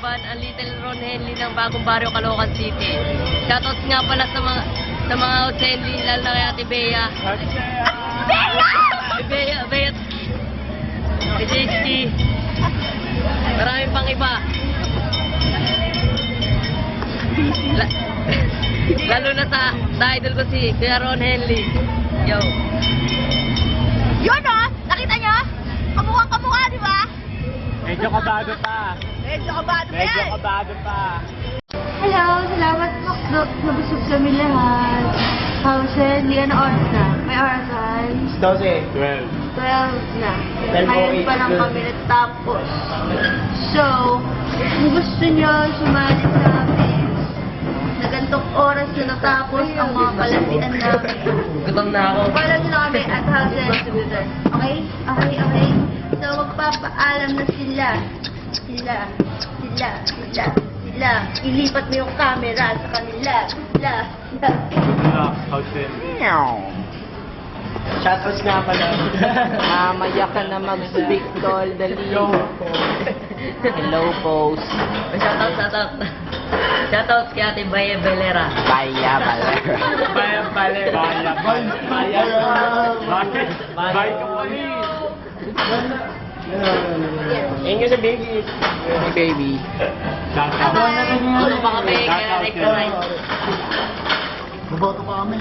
Laban, ang Little Ron Henley ng Bagong Barrio, Caloocan City. Shoutout nga pala sa mga Henley, lalo na kay Ate Bea. Bea! Kay JC. Marami pang iba. Lalo na sa idol ko si Kuya Ron Henley. Yo! Yun o! Nakita nyo? Kamukha, di ba? Medyo kabado pa. Medyo kabado pa Medyo yan. kabado pa. Hello, salamat po. Nabusog kami lahat. How's liyan na oras na? May orasan. 12. 12 na. 12:08 Ngayon pa lang good. kami natapos. So, kung gusto nyo sumali sa amin, na gantong oras na natapos ang mga palatian namin. Gutom na ako. Follow nyo na kami at House and Distributor. Okay? Okay. So, magpapaalam na sila. Sila. Ilipat mo yung camera sa kanila. Sila. Shoutouts nga pala. Mamaya ka na mag-speak tol, dali. Hello, post. Shoutout kay Ate Bea Belera. Baya pala. Ingat sa baby. Hey, baby. Tulong pa kami kay Rex Knight. Maboto pa kami.